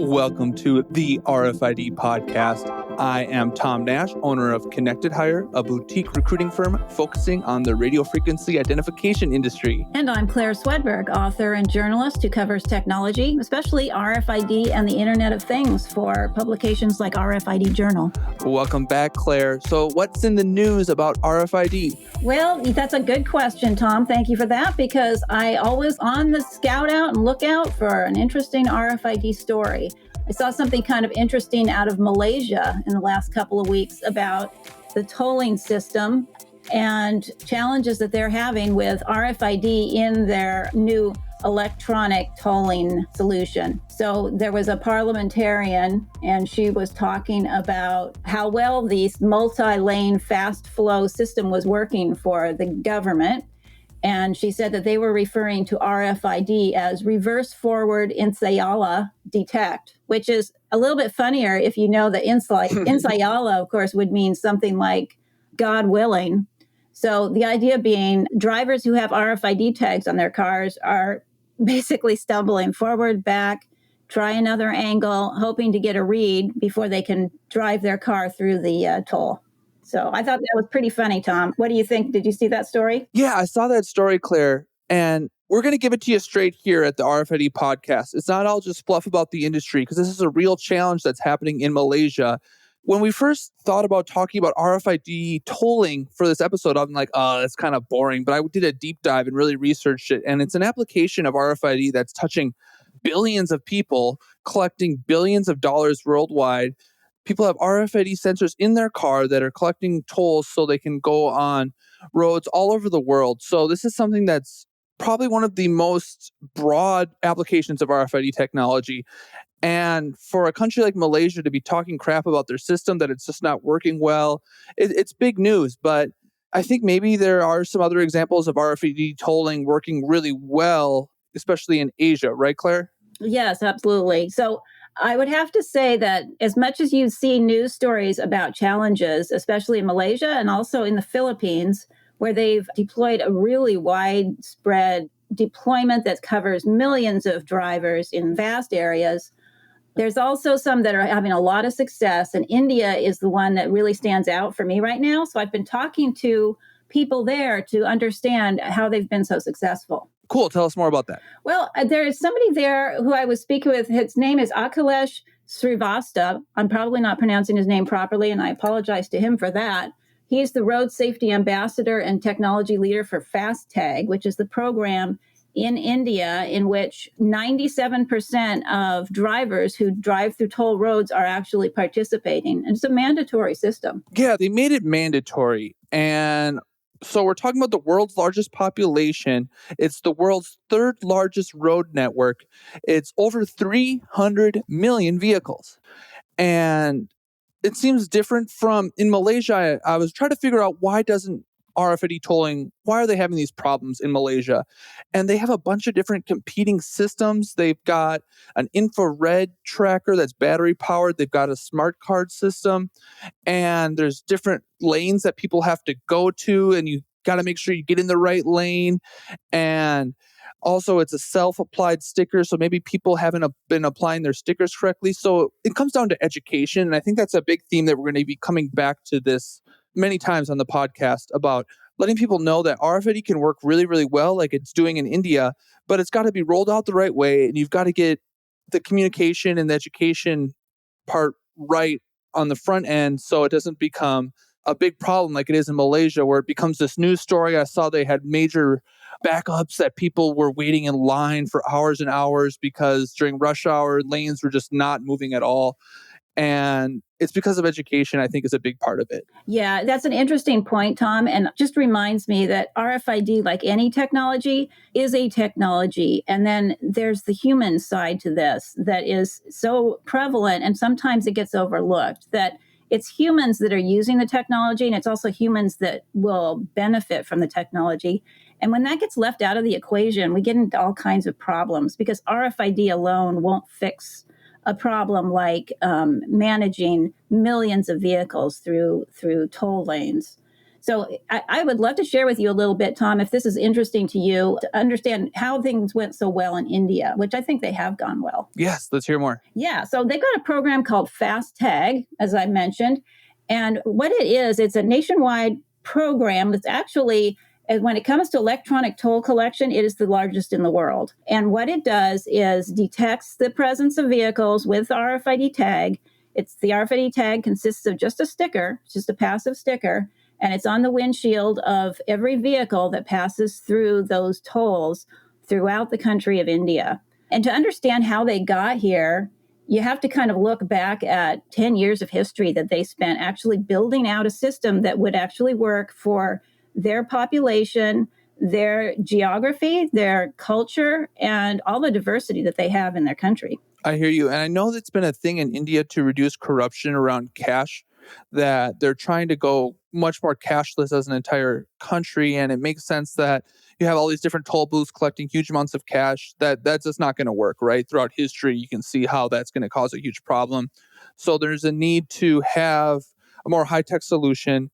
Welcome to the RFID podcast. I am Tom Nash, owner of Connected Hire, a boutique recruiting firm focusing on the radio frequency identification industry. And I'm Claire Swedberg, author and journalist who covers technology, especially RFID and the Internet of Things for publications like RFID Journal. Welcome back, Claire. So what's in the news about RFID? Well, that's a good question, Tom. Thank you for that, because I always on the scout out and look out for an interesting RFID story. I saw something kind of interesting out of Malaysia in the last couple of weeks about the tolling system and challenges that they're having with RFID in their new electronic tolling solution. So there was a parliamentarian, and she was talking about how well this multi-lane fast flow system was working for the government. And she said that they were referring to RFID as reverse forward Insayala detect, which is a little bit funnier if you know that Insayala, of course, would mean something like God willing. So the idea being drivers who have RFID tags on their cars are basically stumbling forward, back, try another angle, hoping to get a read before they can drive their car through the toll. So I thought that was pretty funny, Tom. What do you think? Did you see that story? Yeah, I saw that story, Claire. And we're going to give it to you straight here at the RFID podcast. It's not all just fluff about the industry, because this is a real challenge that's happening in Malaysia. When we first thought about talking about RFID tolling for this episode, I'm like, oh, that's kind of boring. But I did a deep dive and really researched it. And it's an application of RFID that's touching billions of people, collecting billions of dollars worldwide. People have RFID sensors in their car that are collecting tolls so they can go on roads all over the world. So this is something that's probably one of the most broad applications of RFID technology. And for a country like Malaysia to be talking crap about their system, that it's just not working well, it's big news. But I think maybe there are some other examples of RFID tolling working really well, especially in Asia, right, Claire? Yes, absolutely. So I would have to say that as much as you see news stories about challenges, especially in Malaysia and also in the Philippines, where they've deployed a really widespread deployment that covers millions of drivers in vast areas, there's also some that are having a lot of success. And India is the one that really stands out for me right now. So I've been talking to people there to understand how they've been so successful. Cool. Tell us more about that. Well, there is somebody there who I was speaking with. His name is Akhilesh Srivastava. I'm probably not pronouncing his name properly, and I apologize to him for that. He's the Road Safety Ambassador and Technology Leader for FASTag, which is the program in India in which 97% of drivers who drive through toll roads are actually participating. And it's a mandatory system. Yeah, they made it mandatory. And so we're talking about the world's largest population. It's the world's third largest road network. It's over 300 million vehicles. And it seems different from in Malaysia. I was trying to figure out why doesn't RFID tolling, why are they having these problems in Malaysia? And they have a bunch of different competing systems. They've got an infrared tracker that's battery powered. They've got a smart card system. And there's different lanes that people have to go to. And you got to make sure you get in the right lane. And also, it's a self-applied sticker. So maybe people haven't been applying their stickers correctly. So it comes down to education. And I think that's a big theme that we're going to be coming back to this many times on the podcast, about letting people know that RFID can work really, really well, like it's doing in India, but it's got to be rolled out the right way. And you've got to get the communication and the education part right on the front end so it doesn't become a big problem like it is in Malaysia, where it becomes this news story. I saw they had major backups that people were waiting in line for hours and hours because during rush hour, lanes were just not moving at all. And it's because of education, I think, is a big part of it. Yeah, that's an interesting point, Tom. And just reminds me that RFID, like any technology, is a technology. And then there's the human side to this that is so prevalent, and sometimes it gets overlooked, that it's humans that are using the technology, and it's also humans that will benefit from the technology. And when that gets left out of the equation, we get into all kinds of problems, because RFID alone won't fix a problem like managing millions of vehicles through toll lanes. So I would love to share with you a little bit, Tom, if this is interesting to you, to understand how things went so well in India, which I think they have gone well. Yes, let's hear more. Yeah, so they've got a program called Fast Tag, as I mentioned. And what it is, it's a nationwide program that's actually, when it comes to electronic toll collection, it is the largest in the world. And what it does is detects the presence of vehicles with RFID tag. The RFID tag consists of just a sticker, just a passive sticker, and it's on the windshield of every vehicle that passes through those tolls throughout the country of India. And to understand how they got here, you have to kind of look back at 10 years of history that they spent actually building out a system that would actually work for their population, their geography, their culture, and all the diversity that they have in their country. I hear you. And I know that's been a thing in India to reduce corruption around cash, that they're trying to go much more cashless as an entire country. And it makes sense that you have all these different toll booths collecting huge amounts of cash. That's just not going to work, right? Throughout history, you can see how that's going to cause a huge problem. So there's a need to have a more high-tech solution.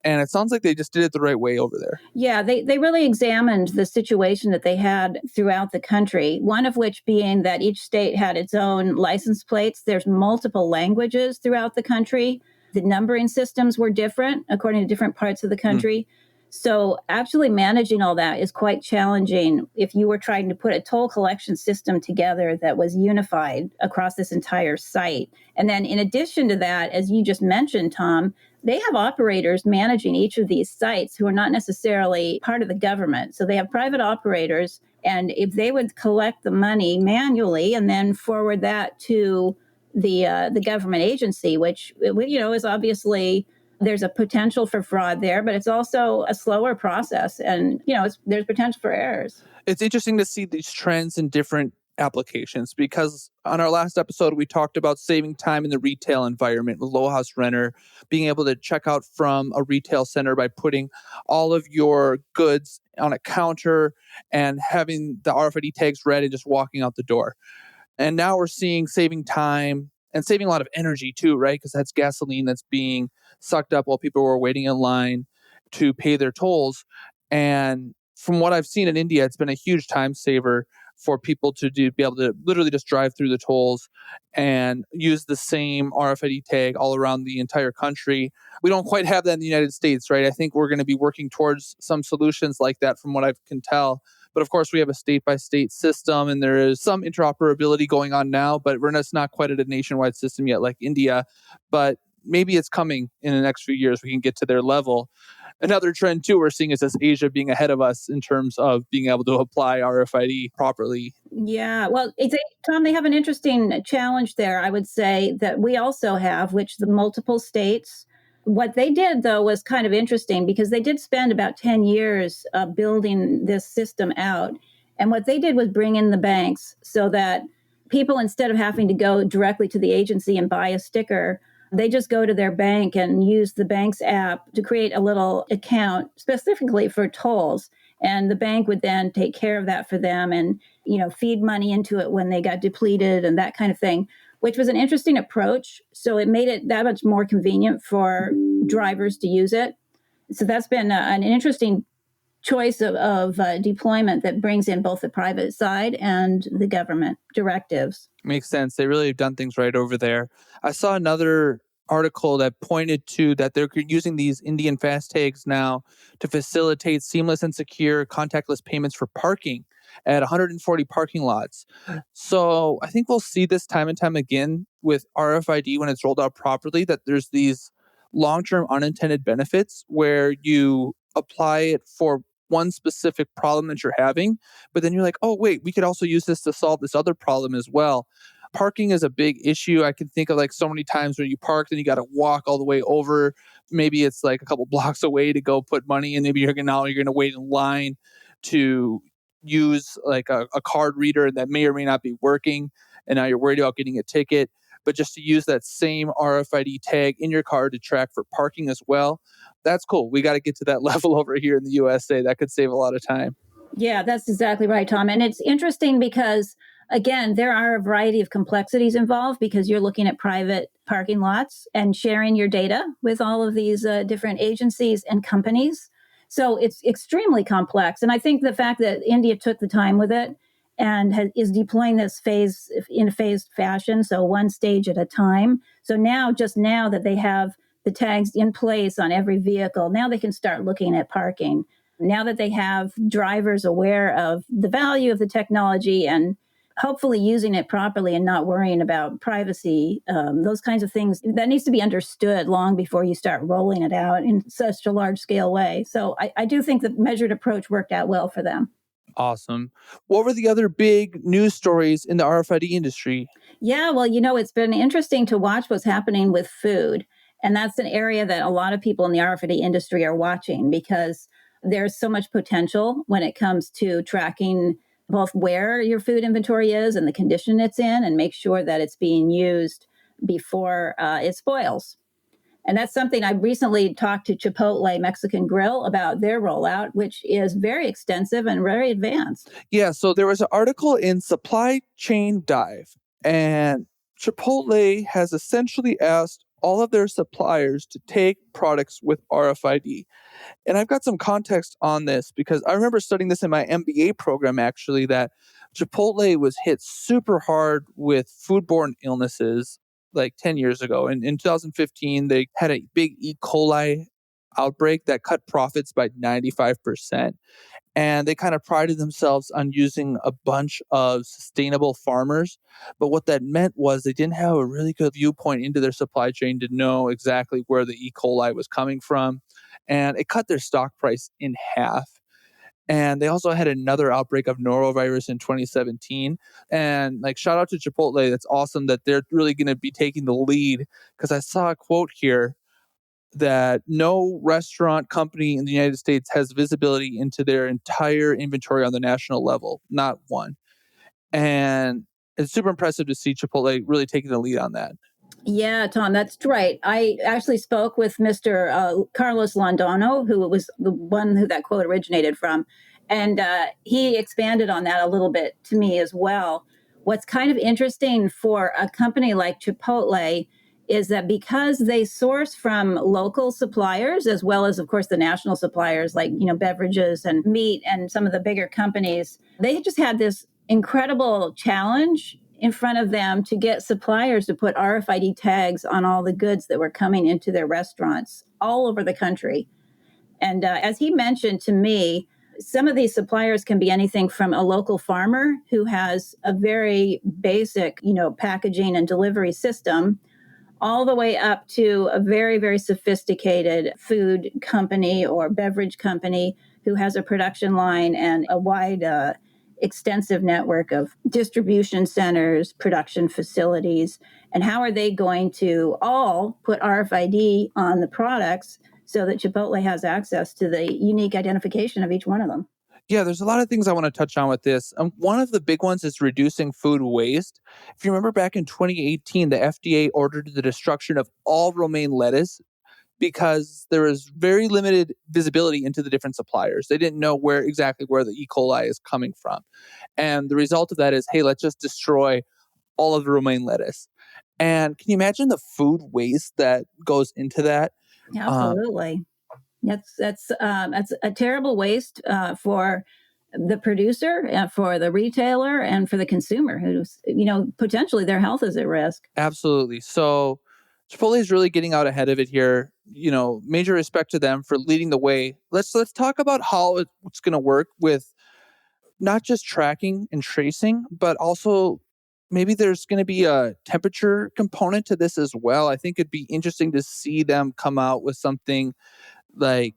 And it sounds like they just did it the right way over there. Yeah, they really examined the situation that they had throughout the country, one of which being that each state had its own license plates. There's multiple languages throughout the country. The numbering systems were different according to different parts of the country. So actually managing all that is quite challenging if you were trying to put a toll collection system together that was unified across this entire site. And then in addition to that, as you just mentioned, Tom, they have operators managing each of these sites who are not necessarily part of the government. So they have private operators, and if they would collect the money manually and then forward that to the government agency, which is obviously there's a potential for fraud there, but it's also a slower process, and there's potential for errors. It's interesting to see these trends in different applications, because on our last episode, we talked about saving time in the retail environment with Low House Renter, being able to check out from a retail center by putting all of your goods on a counter and having the RFID tags read and just walking out the door. And now we're seeing saving time and saving a lot of energy too, right? Because that's gasoline that's being sucked up while people were waiting in line to pay their tolls. And from what I've seen in India, it's been a huge time saver for people to be able to literally just drive through the tolls and use the same RFID tag all around the entire country. We don't quite have that in the United States, right? I think we're going to be working towards some solutions like that from what I can tell. But of course, we have a state-by-state system, and there is some interoperability going on now, but we're just not quite at a nationwide system yet like India. But maybe it's coming in the next few years. We can get to their level. Another trend, too, we're seeing is this Asia being ahead of us in terms of being able to apply RFID properly. Yeah, well, Tom, they have an interesting challenge there, I would say, that we also have, which the multiple states. What they did, though, was kind of interesting because they did spend about 10 years building this system out. And what they did was bring in the banks so that people, instead of having to go directly to the agency and buy a sticker, they just go to their bank and use the bank's app to create a little account specifically for tolls. And the bank would then take care of that for them and, feed money into it when they got depleted and that kind of thing, which was an interesting approach. So it made it that much more convenient for drivers to use it. So that's been an interesting choice of deployment that brings in both the private side and the government directives. Makes sense. They really have done things right over there. I saw another article that pointed to that they're using these Indian fast tags now to facilitate seamless and secure contactless payments for parking at 140 parking lots. So I think we'll see this time and time again with RFID when it's rolled out properly, that there's these long-term unintended benefits where you apply it for one specific problem that you're having, but then you're like, oh, wait, we could also use this to solve this other problem as well. Parking is a big issue. I can think of like so many times where you park and you got to walk all the way over. Maybe it's like a couple blocks away to go put money in. Maybe you're going to wait in line to use like a card reader that may or may not be working. And now you're worried about getting a ticket. But just to use that same RFID tag in your car to track for parking as well, that's cool. We got to get to that level over here in the USA. That could save a lot of time. Yeah, that's exactly right, Tom. And it's interesting because Again, there are a variety of complexities involved because you're looking at private parking lots and sharing your data with all of these different agencies and companies. So it's extremely complex. And I think the fact that India took the time with it and is deploying this phase in a phased fashion, so one stage at a time. So now, just now that they have the tags in place on every vehicle, now they can start looking at parking. Now that they have drivers aware of the value of the technology and hopefully using it properly and not worrying about privacy, those kinds of things, that needs to be understood long before you start rolling it out in such a large scale way. So I do think the measured approach worked out well for them. Awesome. What were the other big news stories in the RFID industry? Yeah, well, it's been interesting to watch what's happening with food. And that's an area that a lot of people in the RFID industry are watching because there's so much potential when it comes to tracking both where your food inventory is and the condition it's in and make sure that it's being used before it spoils. And that's something I recently talked to Chipotle Mexican Grill about their rollout, which is very extensive and very advanced. Yeah, so there was an article in Supply Chain Dive, and Chipotle has essentially asked all of their suppliers to take products with RFID. And I've got some context on this because I remember studying this in my MBA program, actually, that Chipotle was hit super hard with foodborne illnesses like 10 years ago. And in 2015, they had a big E. coli outbreak that cut profits by 95%. And they kind of prided themselves on using a bunch of sustainable farmers. But what that meant was they didn't have a really good viewpoint into their supply chain to know exactly where the E. coli was coming from. And it cut their stock price in half. And they also had another outbreak of norovirus in 2017. And like, shout out to Chipotle. That's awesome that they're really going to be taking the lead, because I saw a quote here that no restaurant company in the United States has visibility into their entire inventory on the national level, not one. And it's super impressive to see Chipotle really taking the lead on that. Yeah, Tom, that's right. I actually spoke with Mr. Carlos Londano, who was the one who that quote originated from. And he expanded on that a little bit to me as well. What's kind of interesting for a company like Chipotle is that because they source from local suppliers, as well as, of course, the national suppliers like, beverages and meat and some of the bigger companies, they just had this incredible challenge in front of them to get suppliers to put RFID tags on all the goods that were coming into their restaurants all over the country. And as he mentioned to me, some of these suppliers can be anything from a local farmer who has a very basic, packaging and delivery system, all the way up to a very, very sophisticated food company or beverage company who has a production line and a wide, extensive network of distribution centers, production facilities. And how are they going to all put RFID on the products so that Chipotle has access to the unique identification of each one of them? Yeah, there's a lot of things I want to touch on with this. One of the big ones is reducing food waste. If you remember back in 2018, the FDA ordered the destruction of all romaine lettuce because there was very limited visibility into the different suppliers. They didn't know exactly where the E. coli is coming from. And the result of that is, hey, let's just destroy all of the romaine lettuce. And can you imagine the food waste that goes into that? Um, Absolutely. That's a terrible waste for the producer, for the retailer, and for the consumer, who's potentially their health is at risk. Absolutely. So Chipotle is really getting out ahead of it here. Major respect to them for leading the way. Let's talk about how it's going to work with not just tracking and tracing, but also maybe there's going to be a temperature component to this as well. I think it'd be interesting to see them come out with something like,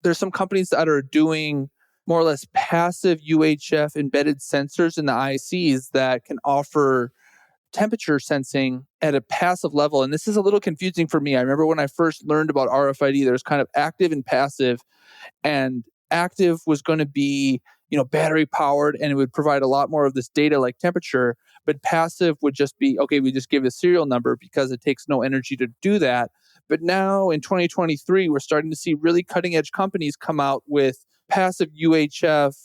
there's some companies that are doing more or less passive UHF embedded sensors in the ICs that can offer temperature sensing at a passive level. And this is a little confusing for me. I remember when I first learned about RFID, there's kind of active and passive, and active was going to be, battery powered, and it would provide a lot more of this data like temperature. But passive would just be, okay, we just give a serial number because it takes no energy to do that. But now in 2023, we're starting to see really cutting edge companies come out with passive UHF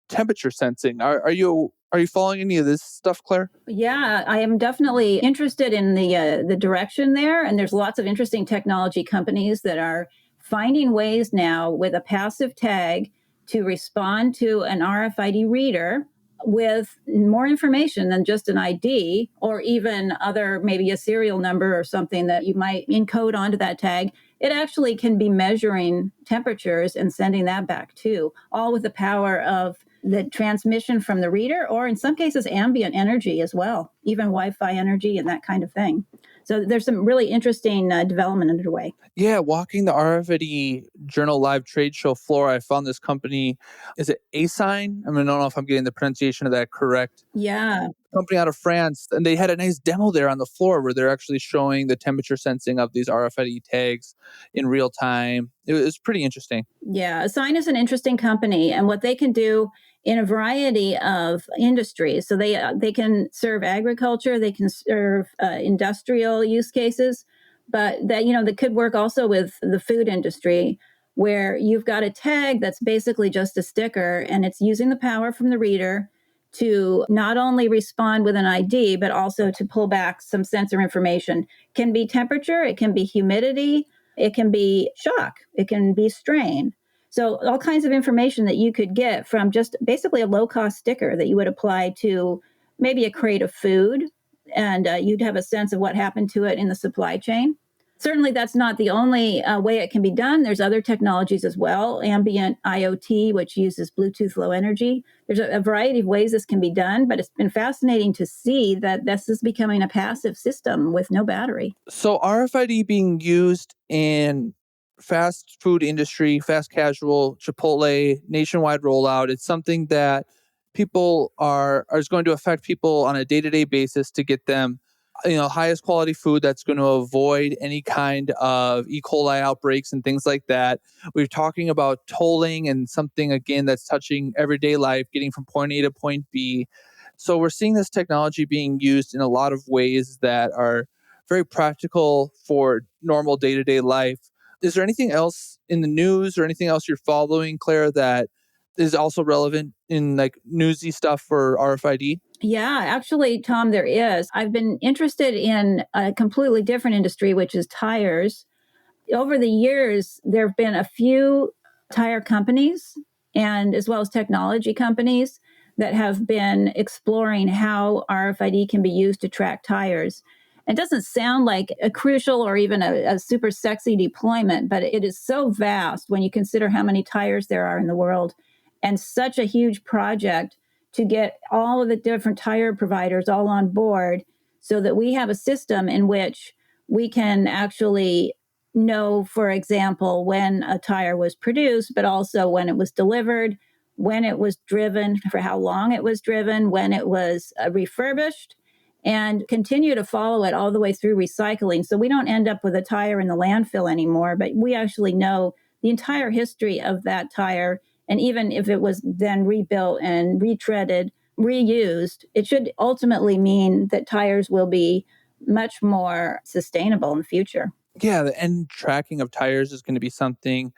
temperature sensing. Are you Are you following any of this stuff, Claire? Yeah, I am definitely interested in the direction there, and there's lots of interesting technology companies that are finding ways now with a passive tag to respond to an RFID reader with more information than just an ID or even other, maybe a serial number or something that you might encode onto that tag. It actually can be measuring temperatures and sending that back too, all with the power of the transmission from the reader, or in some cases, ambient energy as well, even Wi-Fi energy and that kind of thing. So there's some really interesting development underway. Yeah, walking the RFID Journal live trade show floor, I found this company. Is it Asign? I don't know if I'm getting the pronunciation of that correct. Yeah. Company out of France, and they had a nice demo there on the floor where they're actually showing the temperature sensing of these RFID tags in real time. It was pretty interesting. Yeah, Assign is an interesting company, and what they can do in a variety of industries. So they can serve agriculture, they can serve industrial use cases, but that could work also with the food industry, where you've got a tag that's basically just a sticker, and it's using the power from the reader to not only respond with an ID, but also to pull back some sensor information. It can be temperature, it can be humidity, it can be shock, it can be strain. So all kinds of information that you could get from just basically a low-cost sticker that you would apply to maybe a crate of food, and you'd have a sense of what happened to it in the supply chain. Certainly, that's not the only way it can be done. There's other technologies as well, ambient IoT, which uses Bluetooth Low Energy. There's a variety of ways this can be done, but it's been fascinating to see that this is becoming a passive system with no battery. So RFID being used in fast food industry, fast casual, Chipotle, nationwide rollout, it's something that people is going to affect people on a day-to-day basis to get them highest quality food that's going to avoid any kind of E. coli outbreaks and things like that. We're talking about tolling and something, again, that's touching everyday life, getting from point A to point B. So we're seeing this technology being used in a lot of ways that are very practical for normal day-to-day life. Is there anything else in the news or anything else you're following, Claire, that is also relevant in like newsy stuff for RFID? Yeah, actually, Tom, there is. I've been interested in a completely different industry, which is tires. Over the years, there have been a few tire companies and as well as technology companies that have been exploring how RFID can be used to track tires. It doesn't sound like a crucial or even a super sexy deployment, but it is so vast when you consider how many tires there are in the world, and such a huge project to get all of the different tire providers all on board so that we have a system in which we can actually know, for example, when a tire was produced, but also when it was delivered, when it was driven, for how long it was driven, when it was refurbished, and continue to follow it all the way through recycling. So we don't end up with a tire in the landfill anymore, but we actually know the entire history of that tire. And even if it was then rebuilt and retreaded, reused, it should ultimately mean that tires will be much more sustainable in the future. Yeah, the end tracking of tires is going to be something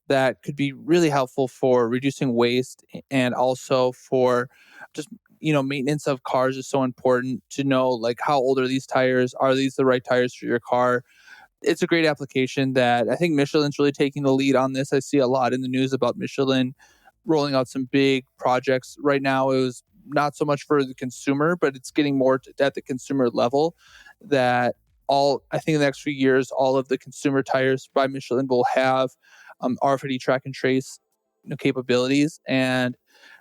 that could be really helpful for reducing waste and also for just maintenance of cars is so important to know, like, how old are these tires? Are these the right tires for your car? It's a great application that I think Michelin's really taking the lead on this. I see a lot in the news about Michelin rolling out some big projects right now. It was not so much for the consumer, but it's getting more at the consumer level that I think in the next few years, all of the consumer tires by Michelin will have RFID track and trace capabilities, and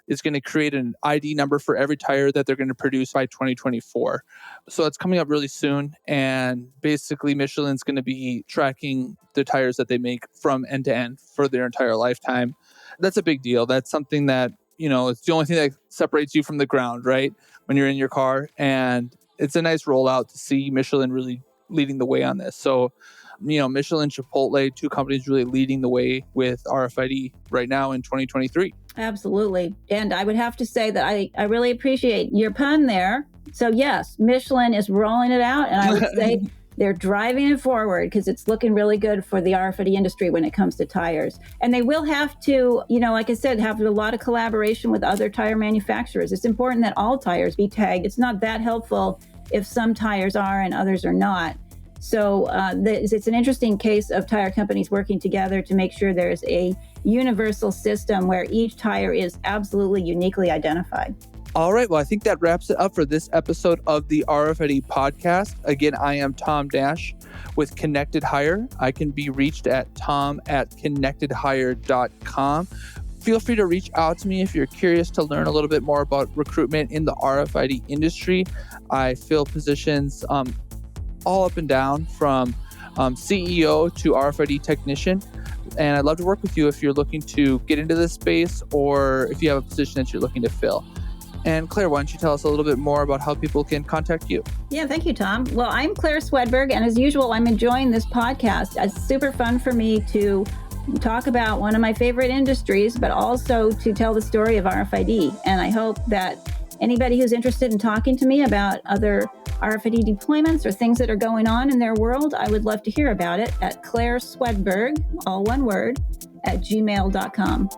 it's going to create an ID number for every tire that they're going to produce by 2024. So it's coming up really soon, and basically Michelin's going to be tracking the tires that they make from end to end for their entire lifetime. That's a big deal. That's something that, it's the only thing that separates you from the ground, right? When you're in your car, and it's a nice rollout to see Michelin really leading the way on this. So, Michelin, Chipotle, two companies really leading the way with RFID right now in 2023. Absolutely. And I would have to say that I really appreciate your pun there. So yes, Michelin is rolling it out. And I would say they're driving it forward because it's looking really good for the RFID industry when it comes to tires. And they will have to, like I said, have a lot of collaboration with other tire manufacturers. It's important that all tires be tagged. It's not that helpful if some tires are and others are not. So it's an interesting case of tire companies working together to make sure there's a universal system where each tire is absolutely uniquely identified. All right. Well, I think that wraps it up for this episode of the RFID podcast. Again, I am Tom Nash with Connected Hire. I can be reached at tom@connectedhire.com. Feel free to reach out to me if you're curious to learn a little bit more about recruitment in the RFID industry. I fill positions all up and down from CEO to RFID technician. And I'd love to work with you if you're looking to get into this space or if you have a position that you're looking to fill. And Claire, why don't you tell us a little bit more about how people can contact you? Yeah, thank you, Tom. Well, I'm Claire Swedberg, and as usual, I'm enjoying this podcast. It's super fun for me to talk about one of my favorite industries, but also to tell the story of RFID. And I hope that anybody who's interested in talking to me about other RFID deployments or things that are going on in their world, I would love to hear about it at Claire Swedberg, all one word, @gmail.com.